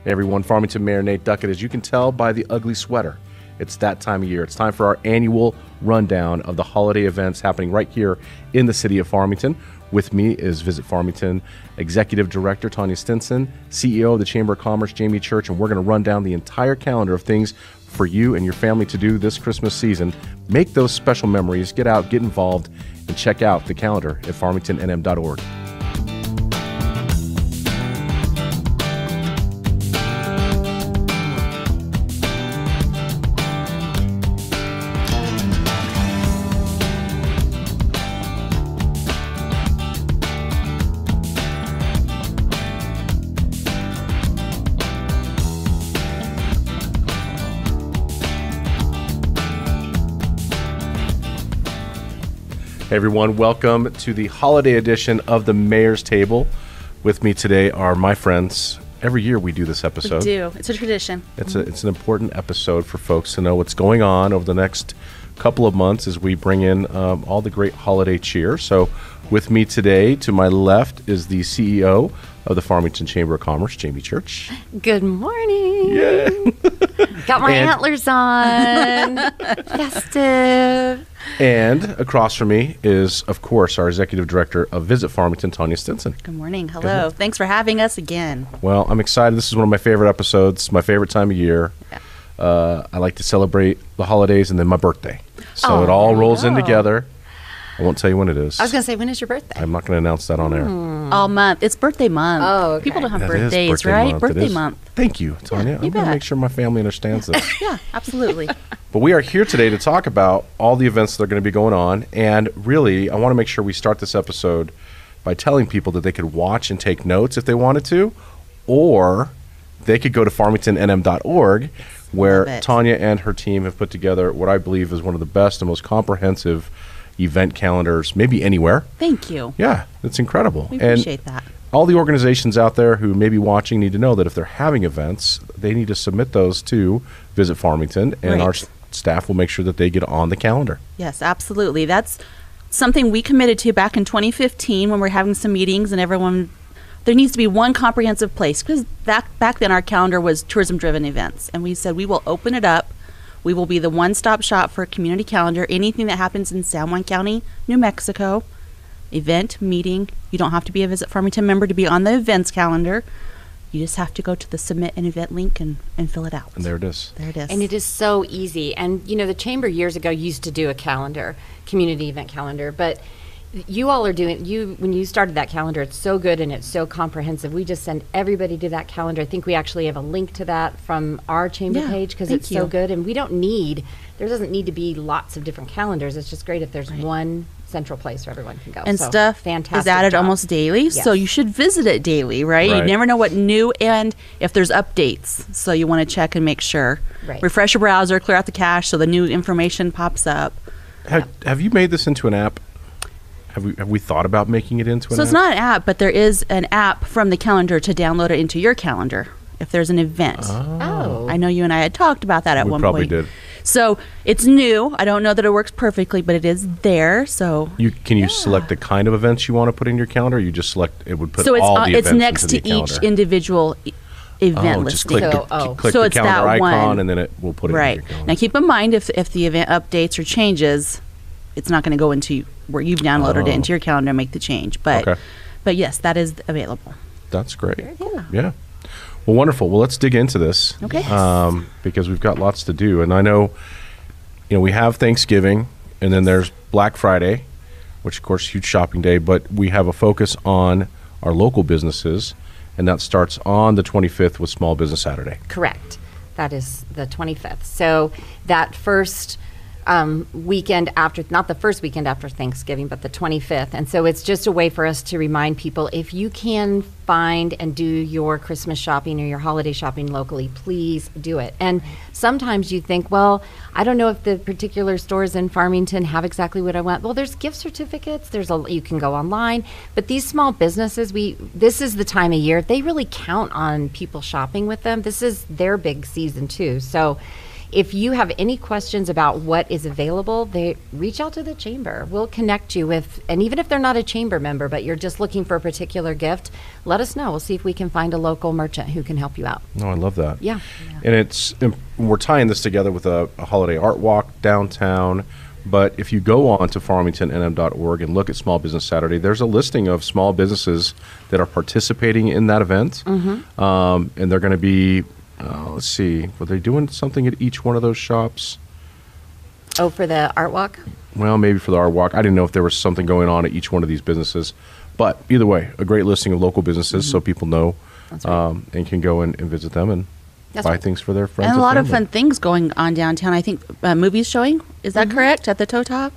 Hey everyone, Farmington Mayor Nate Duckett. As you can tell by the ugly sweater, it's that time of year. It's time for our annual rundown of the holiday events happening right here in the city of Farmington. With me is Visit Farmington Executive Director Tonya Stinson, CEO of the Chamber of Commerce Jamie Church, and we're going to run down the entire calendar of things for you and your family to do this Christmas season. Make those special memories, get out, get involved, and check out the calendar at farmingtonnm.org. Hey everyone, welcome to the holiday edition of the Mayor's Table. With me today are my friends. Every year we do this episode. We do. It's a tradition. It's an important episode for folks to know what's going on over the next couple of months as we bring in all the great holiday cheer. So with me today, to my left, is the CEO of the Farmington Chamber of Commerce, Jamie Church. Good morning. Yeah. Got my antlers on. Festive. And across from me is, of course, our Executive Director of Visit Farmington, Tonya Stinson. Good morning. Hello. Thanks for having us again. Well, I'm excited. This is one of my favorite episodes, my favorite time of year. Yeah. I like to celebrate the holidays and then my birthday. So it all rolls in together. I won't tell you when it is. I was going to say, when is your birthday? I'm not going to announce that on air. All month. It's birthday month. Oh, okay. People don't have That is birthdays, birthday right? month. Birthday It is. month. Thank you, Tonya. I'm going to bet. make sure my family understands this. Yeah, absolutely. But we are here today to talk about all the events that are going to be going on. And really, I want to make sure we start this episode by telling people that they could watch and take notes if they wanted to, or they could go to farmingtonnm.org, where Love it. Tonya and her team have put together what I believe is one of the best and most comprehensive event calendars, maybe anywhere. Thank you. Yeah, it's incredible. We appreciate that. All the organizations out there who may be watching need to know that if they're having events, they need to submit those to Visit Farmington, and Right. our staff will make sure that they get on the calendar. Yes, absolutely. That's something we committed to back in 2015 when we were having some meetings and everyone, there needs to be one comprehensive place, because back then our calendar was tourism-driven events. And we said we will open it up. We will be the one-stop shop for a community calendar. Anything that happens in San Juan County, New Mexico, event, meeting. You don't have to be a Visit Farmington member to be on the events calendar. You just have to go to the submit an event link and fill it out. And there it is. There it is. And it is so easy. And, you know, the Chamber years ago used to do a calendar, community event calendar, but you all are doing, when you started that calendar, it's so good and it's so comprehensive. We just send everybody to that calendar. I think we actually have a link to that from our Chamber Yeah, page because thank it's you. so good. And there doesn't need to be lots of different calendars. It's just great if there's one central place where everyone can go. And So, stuff fantastic is added job. almost daily, so Yes. you should visit it daily, right? Right. You never know what new, and if there's updates, so you want to check and make sure. Right. Refresh your browser, clear out the cache so the new information pops up. Have you made this into an app? Have we thought about making it into an So app? it's not an app, but there is an app from the calendar to download it into your calendar if there's an event. Oh. I know you and I had talked about that at We one probably point. did. So it's new. I don't know that it works perfectly, but it is there. So Can you select the kind of events you want to put in your calendar? Or you just select, it would put so all the it's events next into to the each calendar. individual event Just listing. click, click So the it's that calendar icon one. and then it will put it Right. in your calendar. Now keep in mind if the event updates or changes, it's not going to go into where you've downloaded it into your calendar and make the change. But Okay. but yes, that is available. That's great. cool. Yeah. Well, wonderful. Well, let's dig into this. Okay. Because we've got lots to do. And I know, we have Thanksgiving, and then there's Black Friday, which, of course, huge shopping day. But we have a focus on our local businesses, and that starts on the 25th with Small Business Saturday. Correct. That is the 25th. So that first weekend after, not the first weekend after Thanksgiving, but the 25th. And so it's just a way for us to remind people, if you can find and do your Christmas shopping or your holiday shopping locally, please do it. And sometimes you think, well, I don't know if the particular stores in Farmington have exactly what I want. Well, there's gift certificates. You can go online. But these small businesses, this is the time of year, they really count on people shopping with them. This is their big season too. So if you have any questions about what is available, they reach out to the chamber. We'll connect you with, and even if they're not a chamber member, but you're just looking for a particular gift, let us know. We'll see if we can find a local merchant who can help you out. Oh, I love that. Yeah. And we're tying this together with a holiday art walk downtown. But if you go on to farmingtonnm.org and look at Small Business Saturday, there's a listing of small businesses that are participating in that event. And they're going to be, let's see, were they doing something at each one of those shops? Oh, for the art walk? Well, maybe for the art walk. I didn't know if there was something going on at each one of these businesses. But either way, a great listing of local businesses so people know and can go and visit them and buy things for their friends. And a lot of family. fun things going on downtown. I think movies showing, is that correct, at the Toe Top?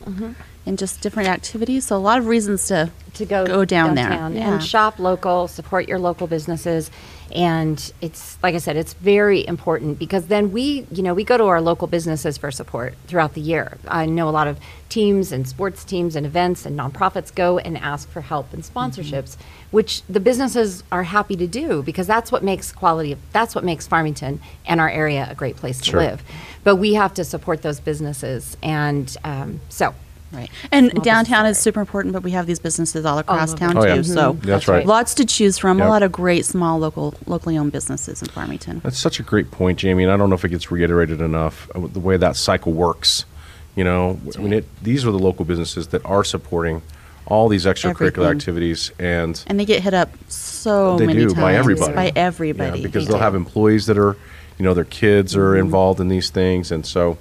And just different activities. So a lot of reasons to go down there. Yeah. And shop local, support your local businesses. And it's, like I said, it's very important because then we go to our local businesses for support throughout the year. I know a lot of teams and sports teams and events and nonprofits go and ask for help and sponsorships, which the businesses are happy to do because that's what makes Farmington and our area a great place to live. But we have to support those businesses. And Right. And downtown is super important, but we have these businesses all across town Oh, yeah. too. So That's right. lots to choose from. Yep. A lot of great small locally owned businesses in Farmington. That's such a great point, Jamie, and I don't know if it gets reiterated enough, the way that cycle works. You know, I mean, these are the local businesses that are supporting all these extracurricular Everything. activities, and And they get hit up so they many do times by everybody. By everybody. Yeah, because They they'll do. have employees that are, their kids are involved in these things, and so,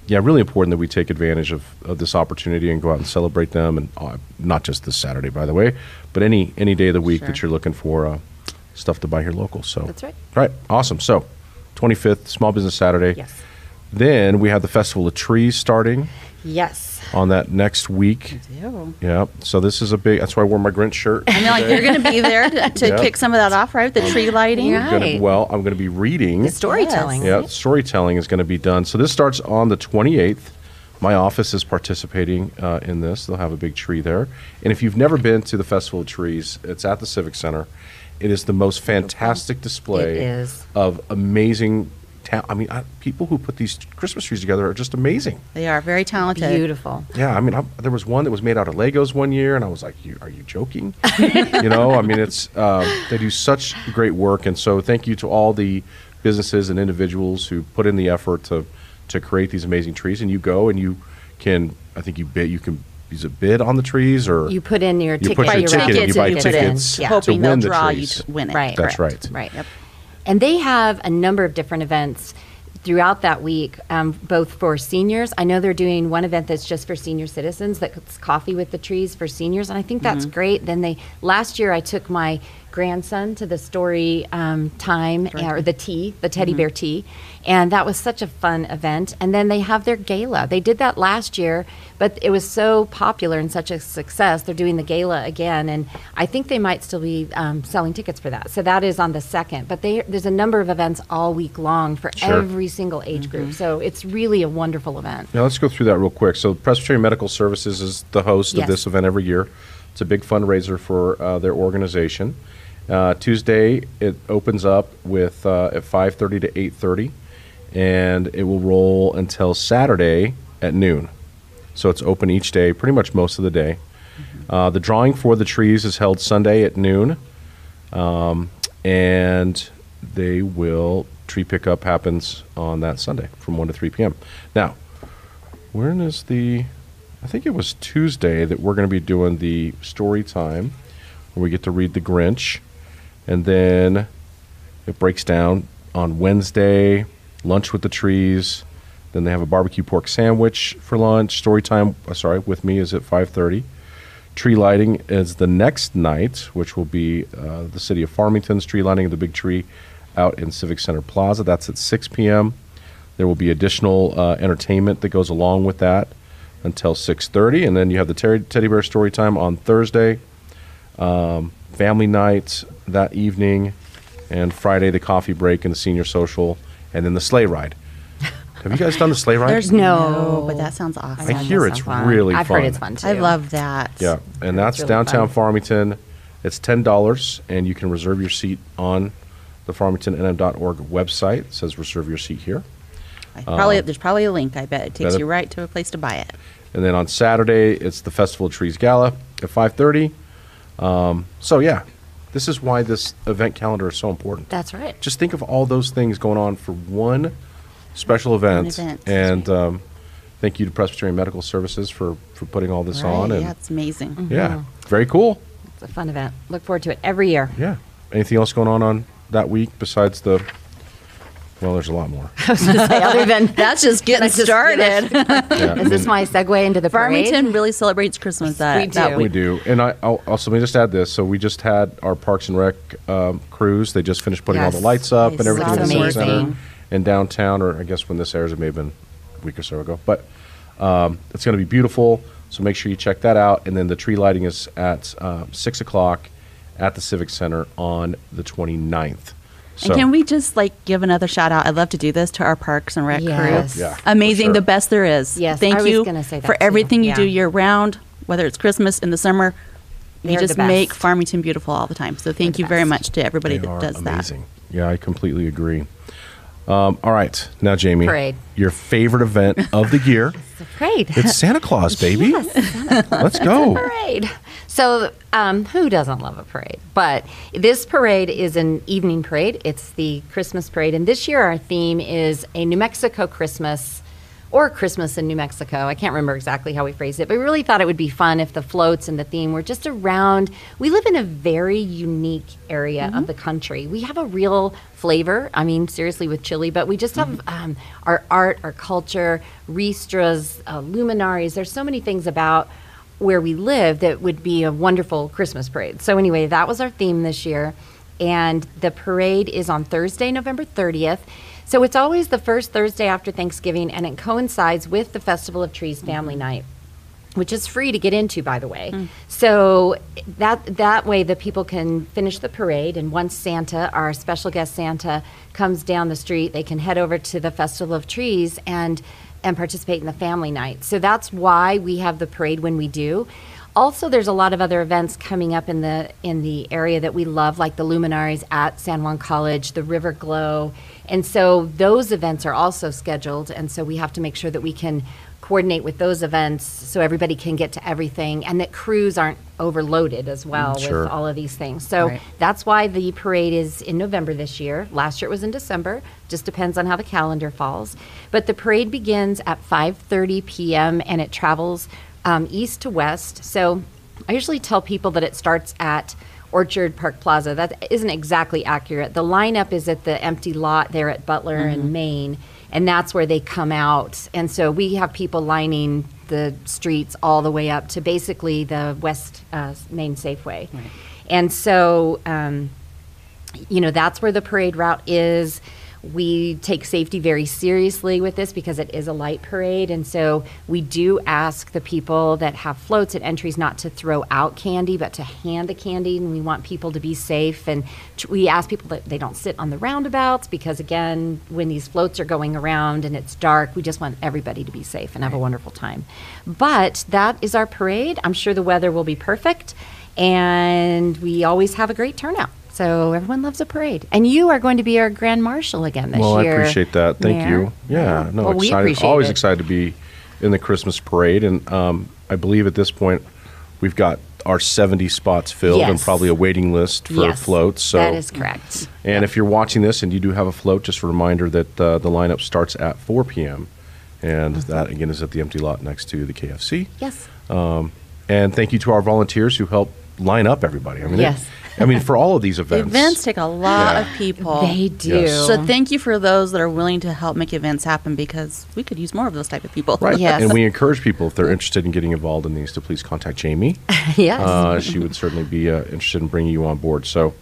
really important that we take advantage of this opportunity and go out and celebrate them, and not just this Saturday, by the way, but any day of the week that you're looking for stuff to buy here local. So That's right. Right, awesome. So, 25th, Small Business Saturday. Yes. Then we have the Festival of Trees starting Yes. on that next week. Ew. Yeah, so this is a big. That's why I wore my Grinch shirt. I mean, like, you're going to be there to Yeah. kick some of that off, right? The tree lighting. Yeah. I'm going to be reading. The storytelling. Yes. Yeah, storytelling is going to be done. So this starts on the 28th. My office is participating in this. They'll have a big tree there. And if you've never been to the Festival of Trees, it's at the Civic Center. It is the most fantastic display It is. of amazing people who put these Christmas trees together are just amazing. They are very talented. Beautiful. Yeah, there was one that was made out of Legos one year, and I was like, are you joking? It's they do such great work, and so thank you to all the businesses and individuals who put in the effort to create these amazing trees. And you go and you can, I think you can use a bid on the trees, or You put in your ticket. put your you're ticket in, right. you buy put in. tickets Yeah. to hoping win they'll the draw trees. you to win it. Right. That's correct. right. Right. And they have a number of different events throughout that week, both for seniors. I know they're doing one event that's just for senior citizens, that's Coffee with the Trees for seniors, and I think that's great. Then last year I took my grandson to the story time, or the teddy bear tea, and that was such a fun event. And then they have their gala. They did that last year, but it was so popular and such a success. They're doing the gala again, and I think they might still be selling tickets for that. So that is on the 2nd. But there's a number of events all week long for every single age group. So it's really a wonderful event. Now let's go through that real quick. So Presbyterian Medical Services is the host of Yes. this event every year. It's a big fundraiser for their organization. Tuesday it opens up with at 5:30 to 8:30, and it will roll until Saturday at noon. So it's open each day, pretty much most of the day. The drawing for the trees is held Sunday at noon, and tree pickup happens on that Sunday from 1 to 3 p.m. Now, I think it was Tuesday that we're going to be doing the story time where we get to read The Grinch, and then it breaks down on Wednesday, lunch with the trees, then they have a barbecue pork sandwich for lunch. Story time, with me is at 5:30. Tree lighting is the next night, which will be the city of Farmington's tree lighting of the big tree out in Civic Center Plaza. That's at 6 p.m. There will be additional entertainment that goes along with that until 6:30, and then you have the teddy bear story time on Thursday, family night that evening, and Friday the coffee break and the senior social, and then the sleigh ride. Have you guys done the sleigh ride? There's no, but that sounds awesome. I hear it's really I've fun. heard it's fun too. I love that. Yeah, and that's really downtown fun. Farmington. It's $10, and you can reserve your seat on the farmingtonnm.org website. It says reserve your seat here. There's probably a link. I bet it takes Better- you right to a place to buy it. And then on Saturday, it's the Festival of Trees Gala at 5:30. So yeah, this is why this event calendar is so important. That's right. Just think of all those things going on for one special event. event. And thank you to Presbyterian Medical Services for putting all this on. And Yeah, it's amazing. yeah, very cool. It's a fun event. Look forward to it every year. Yeah. Anything else going on that week besides the? Well, there's a lot more. I was going to say, other than That's just getting started. Yeah, is this my segue into the parade? Farmington really celebrates Christmas that do. We week. do. And I'll also, let me just add this. So we just had our Parks and Rec cruise. They just finished putting all the Yes. lights up I and everything in the saw Civic that. Center Amazing. and downtown, or I guess when this airs, it may have been a week or so ago. But it's going to be beautiful. So make sure you check that out. And then the tree lighting is at 6 o'clock at the Civic Center on the 29th. So, And can we just give another shout out? I'd love to do this to our Parks and Rec Yes. crew. Yeah, for Amazing, sure. the best there is. Yes, Thank I was you gonna say that for too. everything you Yeah. do year round, whether it's Christmas in the summer. You They're just the best. make Farmington beautiful all the time. So thank the you very best. much to everybody they that are does amazing. Yeah, I completely agree. All right. Now, Jamie, Parade. your favorite event of the year. The parade. It's Santa Claus, baby. Let's go. Parade. So, who doesn't love a parade? But this parade is an evening parade. It's the Christmas parade. And this year, our theme is a New Mexico Christmas, or Christmas in New Mexico. I can't remember exactly how we phrased it, but we really thought it would be fun if the floats and the theme were just around. We live in a very unique area of the country. We have a real flavor, I mean, seriously, with chili, but we just have our art, our culture, ristras, luminaries. There's so many things about where we live that would be a wonderful Christmas parade. So anyway, that was our theme this year. And the parade is on Thursday, November 30th. So it's always the first Thursday after Thanksgiving, and it coincides with the Festival of Trees Family Night, which is free to get into, by the way. So that way the people can finish the parade, and once Santa, our special guest Santa, comes down the street, they can head over to the Festival of Trees and participate in the family night. So that's why we have the parade when we do. Also, there's a lot of other events coming up in the area that we love, like the Luminaries at San Juan College, the Riverglo. And so those events are also scheduled, and so we have to make sure that we can coordinate with those events so everybody can get to everything, and that crews aren't overloaded as well Sure. with all of these things. So Right. that's why the parade is in November this year. Last year it was in December. Just depends on how the calendar falls. But the parade begins at 5:30 p.m. and it travels east to west. So I usually tell people that it starts at Orchard Park Plaza. That isn't exactly accurate. The lineup is at the empty lot there at Butler and Main, and that's where they come out. And so we have people lining the streets all the way up to basically the West Main Safeway. And so, that's where the parade route is. We take safety very seriously with this because it is a light parade. And so we do ask the people that have floats at entries not to throw out candy, but to hand the candy. And we want people to be safe. And we ask people that they don't sit on the roundabouts because, again, when these floats are going around and it's dark, we just want everybody to be safe and have a wonderful time. But that is our parade. I'm sure the weather will be perfect. And we always have a great turnout. So everyone loves a parade. And you are going to be our Grand Marshal again this Well, year. I appreciate that. Thank Mayor. you. Yeah, no, Well, we excited. appreciate Always it. excited to be in the Christmas parade, and I believe at this point we've got our 70 spots filled and Yes. probably a waiting list for Yes, floats. So, that is correct. and if you're watching this and you do have a float, just a reminder that the lineup starts at 4 p.m. and that again is at the empty lot next to the KFC. Yes. And thank you to our volunteers who help line up everybody. I mean, Yes. for all of these The events. events take a lot Yeah. of people. They do. Yes. So thank you for those that are willing to help make events happen, because we could use more of those type of people. Right. Yes. And we encourage people, if they're interested in getting involved in these, to please contact Jamie. Yes. She would certainly be interested in bringing you on board. So,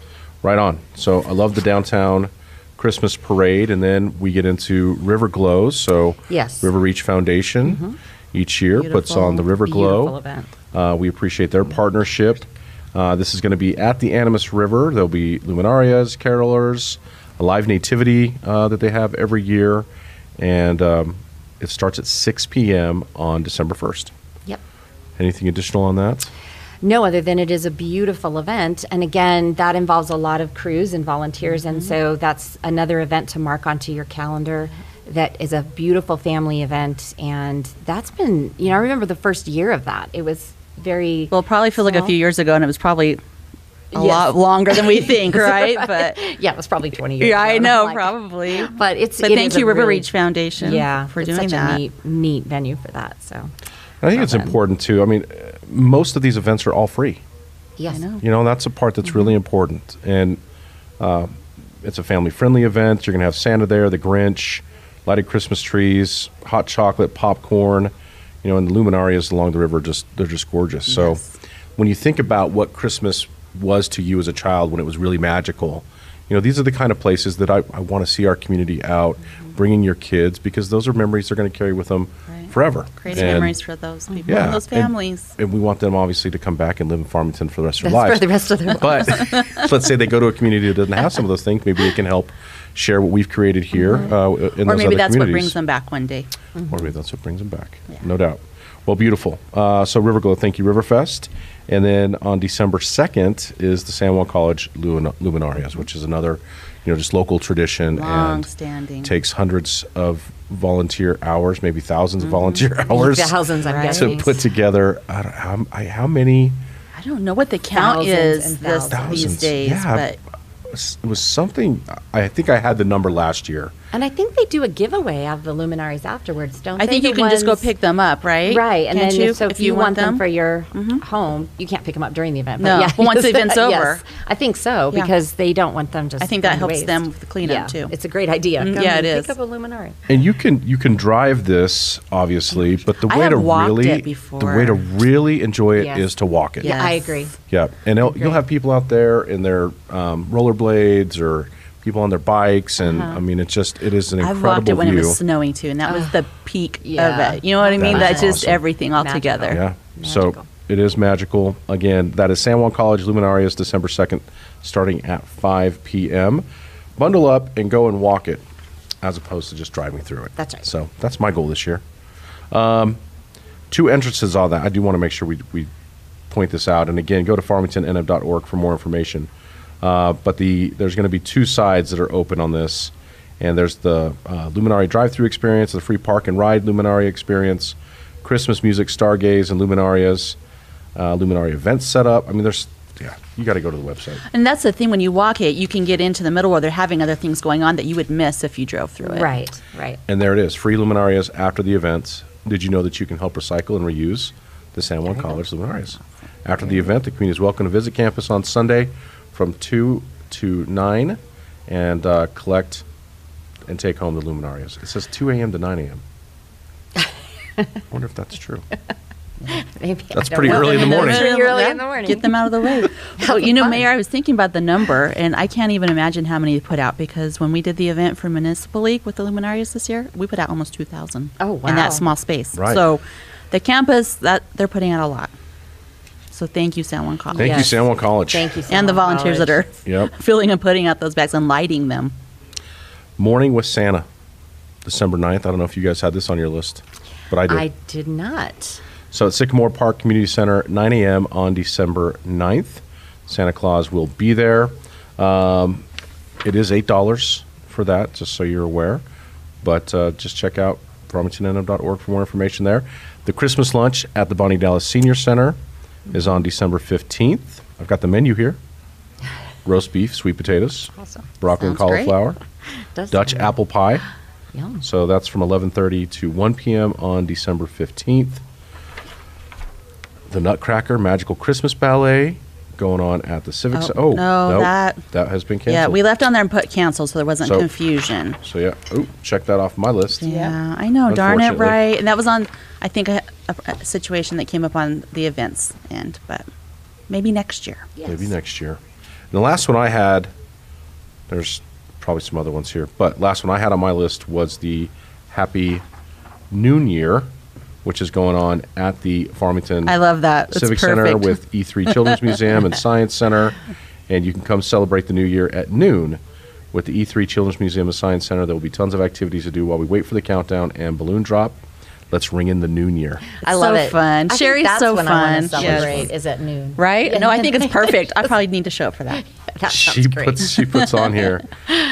right on. So, I love the downtown Christmas parade, and then we get into River Glows. So, Yes. River Reach Foundation each year puts on the River Beautiful Glow. event. We appreciate their partnership. This is going to be at the Animas River. There'll be luminarias, carolers, a live nativity that they have every year, and it starts at 6 p.m. on December 1st. Yep. Anything additional on that? No, other than it is a beautiful event. And again, that involves a lot of crews and volunteers. And so that's another event to mark onto your calendar that is a beautiful family event. And that's been, I remember the first year of that. It was very Well, it probably feels like a small. few years ago, and it was probably a Yes. lot longer than we think, right? But Yeah, it was probably 20 years yeah, ago. I And know, I'm like- probably. But it thank is you, a River really- Reach Foundation, for it's doing such that. a neat venue for that. So I think it's Well done. important too. I mean, most of these events are all free. yes, I know. That's a part that's really important. And it's a family-friendly event. You're going to have Santa there, the Grinch, lighted Christmas trees, hot chocolate, popcorn. And the Luminarias along the river, they're just gorgeous. So Yes. when you think about what Christmas was to you as a child when it was really magical, these are the kind of places that I want to see our community out, bringing your kids, because those are memories they're going to carry with them Right. forever. Great And- memories for those people Yeah, and those families. And we want them obviously to come back and live in Farmington for the rest of their That's lives. for the rest of their But let's say they go to a community that doesn't have some of those things. Maybe they can help share what we've created here in Or those maybe other that's what communities. brings them back one day. Or maybe that's what brings them back. Yeah. No doubt. Well, beautiful. So Riverglo, thank you, Riverfest. And then on December 2nd is the San Juan College Luminarias, which is another, just local tradition. Long-standing. And takes hundreds of volunteer hours, maybe thousands of volunteer hours. Thousands, I'm Right. guessing. To put together, how many? I don't know what the count Thousands is and these thousands. days, Yeah. but It was something, I think I had the number last year. And I think they do a giveaway of the luminaries afterwards, don't they? I think The you can just go ones- pick them up, right? Right, and Can't then you, if you want them for your home, you can't pick them up during the event. No, but once the event's over. Yes, I think so, Yeah. because they don't want them just. I think that going to helps waste. them with the cleanup, Yeah, too. it's a great idea. Mm, Come yeah, and it pick is. up a luminary. And you can drive this obviously, but the I way have to walked really it before. the way to really enjoy it Yes. is to walk it. Yeah, I Yes. agree. Yeah, and you'll have people out there in their rollerblades or people on their bikes, and I mean, it is an I've incredible walked it when view. it was snowing too, and that was the peak Yeah. of it. You know what I mean? That That's is just awesome. everything all Magical. together. Yeah, so Magical. it is magical. Again, that is San Juan College Luminarias, December 2nd, starting at 5 p.m. Bundle up and go and walk it, as opposed to just driving through it. That's right. So that's my goal this year. 2 entrances on that. I do want to make sure we point this out. And again, go to farmingtonnf.org for more information. But there's going to be 2 sides that are open on this. And there's the Luminary drive-through experience, the free park and ride Luminary experience, Christmas music, stargaze, and Luminarias, Luminary events set up. I mean, you got to go to the website. And that's the thing, when you walk it, you can get into the middle where they're having other things going on that you would miss if you drove through it. Right, right. And there it is, free Luminarias after the events. Did you know that you can help recycle and reuse the San Juan College Luminarias? After the event, the community is welcome to visit campus on Sunday from 2 to 9 and collect and take home the Luminarias. It says 2 a.m. to 9 a.m. I wonder if that's true. Maybe, I That's don't pretty know. early in the morning. Pretty early Yeah, in the morning. Get them out of the way. Well, be fun. Mayor, I was thinking about the number, and I can't even imagine how many they put out, because when we did the event for Municipal League with the Luminarias this year, we put out almost 2,000 Oh, in wow. that small space. Right. So the campus, they're putting out a lot. So thank you, San Juan College. Thank you, Yes. San Juan College. Thank you, San And the Juan volunteers College. that are Yep. filling and putting out those bags and lighting them. Morning with Santa, December 9th. I don't know if you guys had this on your list, but I did. I did not. So at Sycamore Park Community Center, 9 a.m. on December 9th. Santa Claus will be there. It is $8 for that, just so you're aware. But just check out farmingtonnf.org for more information there. The Christmas lunch at the Bonnie Dallas Senior Center is on December 15th. I've got the menu here. Roast beef, sweet potatoes, Awesome. broccoli and Sounds great. cauliflower, Does Dutch sound- apple pie. Yum. So that's from 11:30 to 1 p.m. on December 15th. The Nutcracker Magical Christmas Ballet going on at the Civic Center. no, nope, that- that has been canceled. Yeah, we left on there and put cancel so there wasn't So- confusion. So yeah, check that off my list. Yeah, I know. Darn it, Unfortunately. right? And that was on, I think, a situation that came up on the events end, but maybe next year. Yes. Maybe next year. And the last one I had, there's probably some other ones here, but last one I had on my list was the Happy Noon Year, which is going on at the Farmington I love that. It's Civic perfect. Center with E3 Children's Museum and Science Center, and you can come celebrate the new year at noon with the E3 Children's Museum and Science Center. There will be tons of activities to do while we wait for the countdown and balloon drop. Let's ring in the noon year. I love so it. fun. I think Sherry's that's so when fun. I want to celebrate Yes. is at noon. Right? No, I think it's perfect. I probably need to show up for that. That sounds great. She puts on here,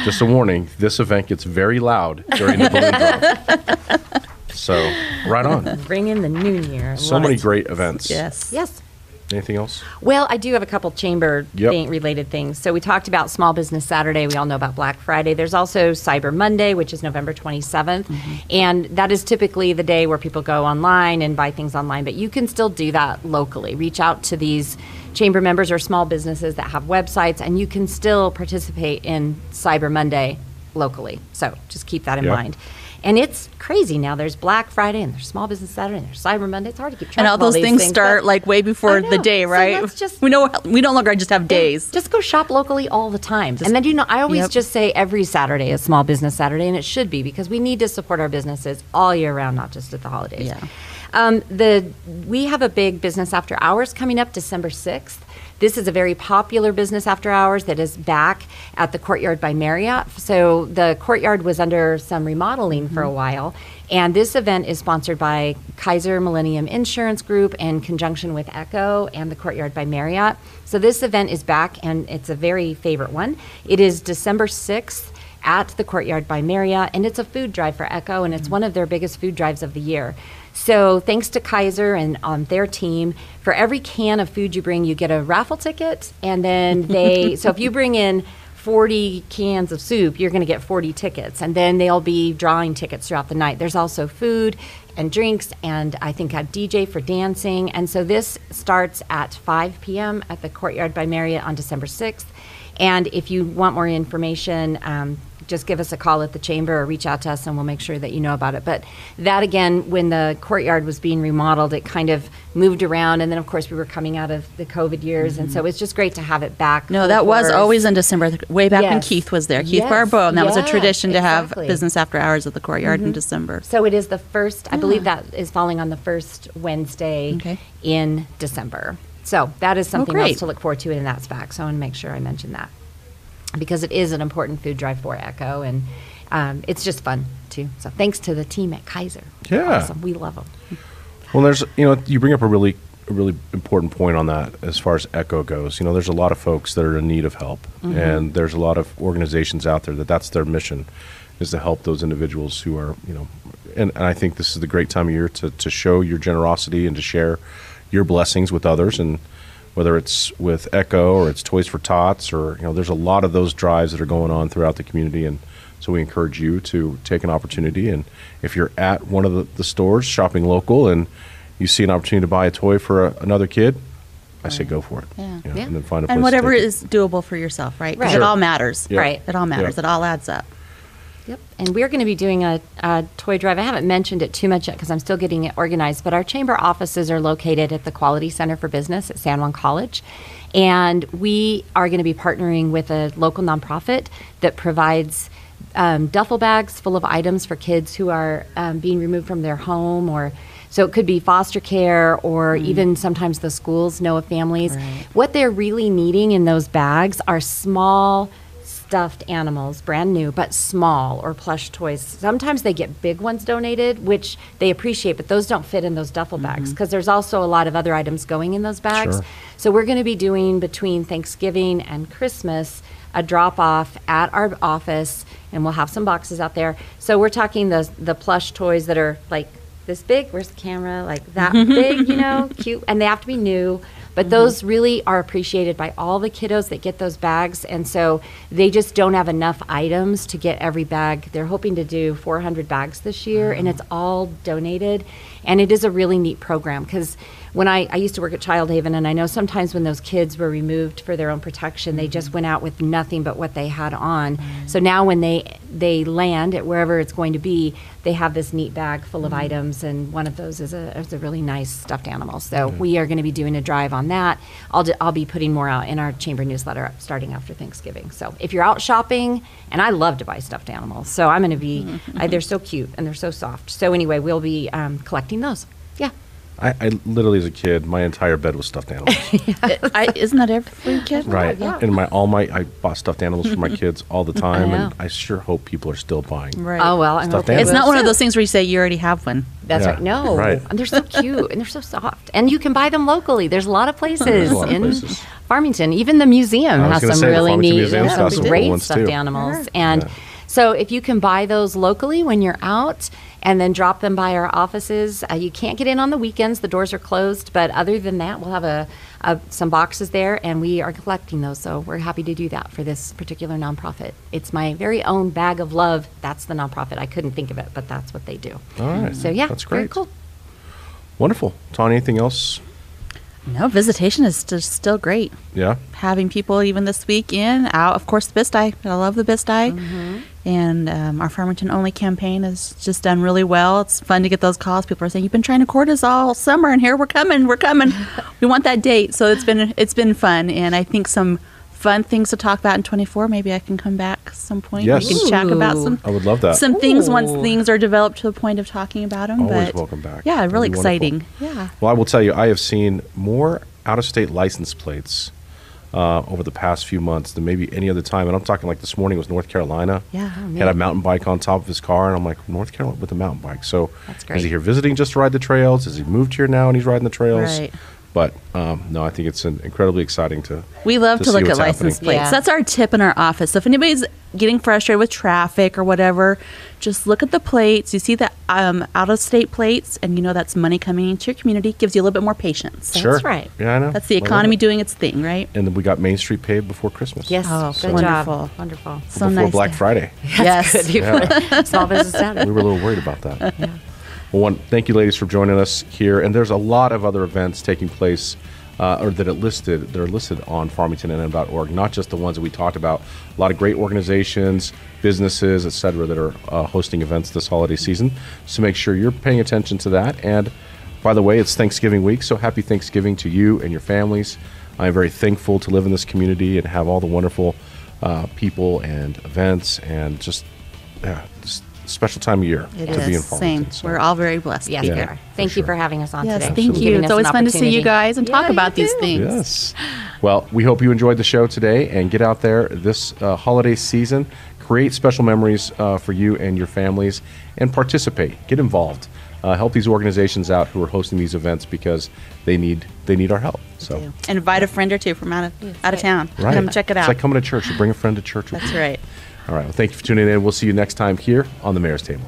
just a warning, this event gets very loud during the balloon drop. So, right on. Bring in the noon year. So Love many it. great events. Yes. Yes. Anything else? Well, I do have a couple chamber Yep. related things. So we talked about Small Business Saturday. We all know about Black Friday. There's also Cyber Monday, which is November 27th. And that is typically the day where people go online and buy things online. But you can still do that locally. Reach out to these chamber members or small businesses that have websites, and you can still participate in Cyber Monday locally. So just keep that in Yep. mind. And it's crazy now. There's Black Friday and there's Small Business Saturday and there's Cyber Monday. It's hard to keep track And all of all those these things start but- like way before I the know. day, So right? let's just- we no longer just have days. Just go shop locally all the time. And then, I always Yep. just say every Saturday is Small Business Saturday, and it should be because we need to support our businesses all year round, not just at the holidays. Yeah. We have a big business after hours coming up December 6th. This is a very popular business after hours that is back at the Courtyard by Marriott. So the Courtyard was under some remodeling for a while. And this event is sponsored by Kaiser Millennium Insurance Group in conjunction with Echo and the Courtyard by Marriott. So this event is back, and it's a very favorite one. It is December 6th at the Courtyard by Marriott, and it's a food drive for Echo, and it's one of their biggest food drives of the year. So thanks to Kaiser and their team, for every can of food you bring, you get a raffle ticket, and then so if you bring in 40 cans of soup, you're going to get 40 tickets, and then they'll be drawing tickets throughout the night. There's also food and drinks, and I think a DJ for dancing, and so this starts at 5 p.m. at the Courtyard by Marriott on December 6th, and if you want more information, just give us a call at the chamber or reach out to us and we'll make sure that you know about it. But that, again, when the Courtyard was being remodeled, it kind of moved around. And then, of course, we were coming out of the COVID years. And so it's just great to have it back. No, full that was force. always in December, way back when Yes. Keith was there. Keith Yes. Barbeau, and that was a Yeah, tradition to exactly. have business after hours at the Courtyard in December. So it is the first, I believe that is falling on the first Wednesday Okay. in December. So that is something great. else to look forward to in that SPAC. So I want to make sure I mention that because it is an important food drive for Echo, and it's just fun too. So thanks to the team at Kaiser. Yeah. Awesome. We love them. Well, there's, you bring up a really important point on that as far as Echo goes. There's a lot of folks that are in need of help, and there's a lot of organizations out there that's their mission is to help those individuals who are, and I think this is the great time of year to show your generosity and to share your blessings with others. And whether it's with Echo or it's Toys for Tots or, there's a lot of those drives that are going on throughout the community. And so we encourage you to take an opportunity. And if you're at one of the stores shopping local and you see an opportunity to buy a toy for another kid, I say go for it. Yeah. Yeah. And then find a place And to whatever take it. is doable for yourself, right? 'Cause Right. it Sure. all matters. Yeah. Right. It all matters. Yeah. It all adds up. Yep. And we're going to be doing a toy drive. I haven't mentioned it too much yet because I'm still getting it organized, but our chamber offices are located at the Quality Center for Business at San Juan College. And we are going to be partnering with a local nonprofit that provides duffel bags full of items for kids who are being removed from their home, or so it could be foster care, or even sometimes the schools know of families. Right. What they're really needing in those bags are small stuffed animals, brand new, but small, or plush toys. Sometimes they get big ones donated, which they appreciate, but those don't fit in those duffel bags because there's also a lot of other items going in those bags. Sure. So we're going to be doing between Thanksgiving and Christmas a drop off at our office, and we'll have some boxes out there. So we're talking the plush toys that are like this big. Where's the camera? Like that big, cute, and they have to be new. But those really are appreciated by all the kiddos that get those bags, and so they just don't have enough items to get every bag. They're hoping to do 400 bags this year, and it's all donated, and it is a really neat program because when I used to work at Child Haven, and I know sometimes when those kids were removed for their own protection, they just went out with nothing but what they had on. So now when they land at wherever it's going to be, they have this neat bag full of items, and one of those is a really nice stuffed animal. So we are going to be doing a drive on that. I'll be putting more out in our chamber newsletter starting after Thanksgiving. So if you're out shopping, and I love to buy stuffed animals, so I'm going to be, they're so cute and they're so soft. So anyway, we'll be collecting those. Yeah. I literally, as a kid, my entire bed was stuffed animals. Isn't that every kid? Right. Yeah. And I bought stuffed animals for my kids all the time, know. and I sure hope people are still buying. Right. Oh, well, I'm Stuffed hoping. animals. It's not one of those things where you say you already have one. That's Yeah, right. No. right. And they're so cute and they're so soft. And you can buy them locally. There's a lot of places There's a lot of in places. Farmington. Even the museum I was has gonna some say, the really Farmington neat, Museum's got some cool great ones, stuffed too. animals. And so if you can buy those locally when you're out and then drop them by our offices, you can't get in on the weekends. The doors are closed. But other than that, we'll have some boxes there, and we are collecting those. So we're happy to do that for this particular nonprofit. It's my very own bag of love. That's the nonprofit. I couldn't think of it, but that's what they do. All right. So yeah, That's very great. cool. Wonderful. Tonya, anything else? No, visitation is just still great. Yeah. Having people even this week out. Of course, the Bisti. I love the Bisti. And our Farmington Only campaign has just done really well. It's fun to get those calls. People are saying, "You've been trying to court us all summer, and here we're coming. We're coming. We want that date." So it's been fun, and I think some fun things to talk about in 24. Maybe I can come back some point. Yes. We can chat about Ooh. some I would love that. some things once Ooh. things are developed to the point of talking about them. Always but welcome back. Yeah, That'd really be wonderful. exciting. Yeah. Well, I will tell you, I have seen more out-of-state license plates over the past few months than maybe any other time. And I'm talking like this morning was North Carolina. Yeah. Had a mountain bike on top of his car, and I'm like, North Carolina with a mountain bike. So That's is great. he here visiting just to ride the trails? Has he moved here now and he's riding the trails? Right. But no, I think it's incredibly exciting to. We love to see look at what's license happening. plates. Yeah. That's our tip in our office. So if anybody's getting frustrated with traffic or whatever, just look at the plates. You see the out-of-state plates, and you know that's money coming into your community. Gives you a little bit more patience. Sure. right. Yeah, I know. That's the I love economy it. doing its thing, right? And then we got Main Street paved before Christmas. Yes. Oh, good wonderful. job. Wonderful. So Before nice. Black to- Friday. Yes. Good. Before Small business Saturday. We were a little worried about that. Well, thank you, ladies, for joining us here. And there's a lot of other events taking place, or that are listed on farmingtonnm.org. Not just the ones that we talked about. A lot of great organizations, businesses, et cetera, that are hosting events this holiday season. So make sure you're paying attention to that. And by the way, it's Thanksgiving week, so happy Thanksgiving to you and your families. I'm very thankful to live in this community and have all the wonderful people and events and just a special time of year It to be in is. Farmington. Same. So- We're all very blessed Yes, to be we here. are. Thank you sure. for having us on Yes, today. thank and you. giving It's us always an fun to see you opportunity. guys and talk Yeah, about you these too. things. Yes. Well, we hope you enjoyed the show today and get out there this holiday season. Create special memories for you and your families and participate. Get involved. Help these organizations out who are hosting these events because they need our help. So, And invite a friend or two from out of town. right. Come check it It's out. like coming to church. You bring a friend to church with That's you. right. All right. Well, thank you for tuning in. We'll see you next time here on the Mayor's Table.